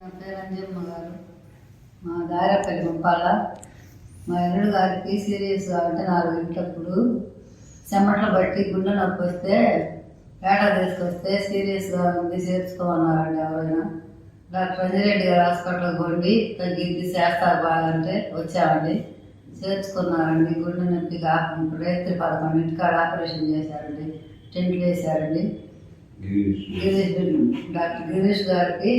నా పేరు అంజమ్మ గారు. మా దారేపల్లి ముప్పాల. మా ఎల్లుడు గారికి సీరియస్గా అంటే 4 గంటలప్పుడు చెమటలు బట్టి గుండె నొప్పి వస్తే పేట తీసుకొస్తే సీరియస్గా ఉంది చేర్చుకోమన్నారండి. ఎవరైనా డాక్టర్ అంజిరెడ్డి గారు హాస్పిటల్కి పోండి తగ్గిద్ది చేస్తారు బాగా అంటే వచ్చామండి. చేర్చుకున్నారండి. గుండె నొప్పి కాకుండా రాత్రి 11 కాడ ఆపరేషన్ చేశారండి. టెంట్లు వేశారండి. డాక్టర్ గిరీష్ గారికి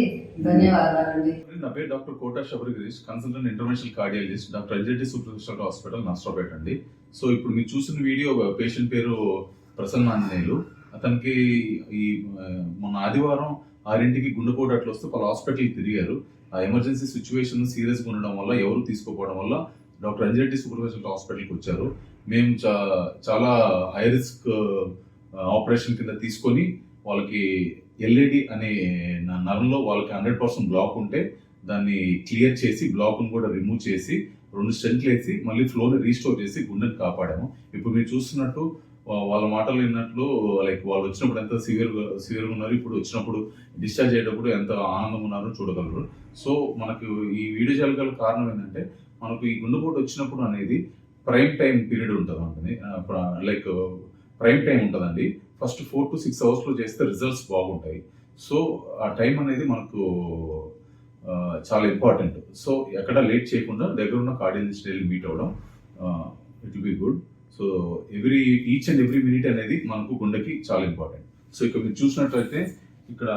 ధన్యవాదాలండి. నా పేరు doctor Kota Sabari Girish, consultant international cardiologist, doctor Anjireddy super speciality hospital, Narasaraopet అండి. సో ఇప్పుడు మీరు చూసిన వీడియో పేషెంట్ పేరు ప్రసన్న ఆంజనేయులు. అతనికి ఈ మొన్న ఆదివారం 6ంటికి గుండెపోటు అట్లా వస్తే వాళ్ళ హాస్పిటల్కి తిరిగారు. ఆ ఎమర్జెన్సీ సిచ్యువేషన్ సీరియస్గా ఉండడం వల్ల ఎవరు తీసుకోపోవడం వల్ల డాక్టర్ అంజిరెడ్డి సూపర్ స్పెషాలిటీ హాస్పిటల్కి వచ్చారు. మేము చాలా హై రిస్క్ ఆపరేషన్ కింద తీసుకొని వాళ్ళకి ఎల్ఈడి అనే నరంలో వాళ్ళకి 100% బ్లాక్ ఉంటే దాన్ని క్లియర్ చేసి బ్లాక్ను కూడా రిమూవ్ చేసి 2 స్టెంట్లు వేసి మళ్ళీ ఫ్లోని రీస్టోర్ చేసి గుండెని కాపాడాము. ఇప్పుడు మీరు చూస్తున్నట్టు వాళ్ళ మాటలు విన్నట్లు లైక్ వాళ్ళు వచ్చినప్పుడు ఎంత సివియర్గా ఉన్నారు, ఇప్పుడు వచ్చినప్పుడు డిశ్చార్జ్ అయ్యేటప్పుడు ఎంత ఆనందం ఉన్నారో చూడగలరు. సో మనకు ఈ వీడియో చేయగల కారణం ఏంటంటే మనకు ఈ గుండెపోటు వచ్చినప్పుడు అనేది ప్రైమ్ టైం పీరియడ్ ఉంటుంది, లైక్ ప్రైమ్ టైం ఉంటుందండి. ఫస్ట్ 4 to 6 అవర్స్లో చేస్తే రిజల్ట్స్ బాగుంటాయి. సో ఆ టైం అనేది మనకు చాలా ఇంపార్టెంట్. సో ఎక్కడ లేట్ చేయకుండా దగ్గర ఉన్న కార్డియాలజిస్ట్ వెళ్ళి మీట్ అవ్వడం it will be good. So each and every minute అనేది మనకు గుండెకి చాలా ఇంపార్టెంట్. సో ఇక్కడ మీరు చూసినట్లయితే ఇక్కడ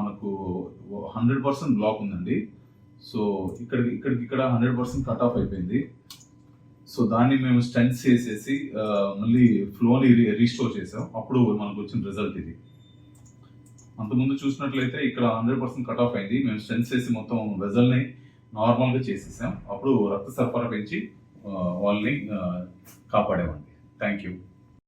మనకు 100% బ్లాక్ ఉందండి. సో ఇక్కడ 100% కట్ ఆఫ్ అయిపోయింది. సో దాన్ని మేము స్టెంట్స్ వేసేసి మళ్ళీ ఫ్లోని రీస్టోర్ చేసాం. అప్పుడు మనకు వచ్చిన రిజల్ట్ ఇది. అంతకుముందు చూసినట్లయితే ఇక్కడ 100% కట్ ఆఫ్ అయింది. మేము స్టెంట్స్ వేసి మొత్తం వెజల్ని నార్మల్గా చేసేసాం. అప్పుడు రక్త సరఫరా పెంచి వాళ్ళని కాపాడేవండి. Thank you.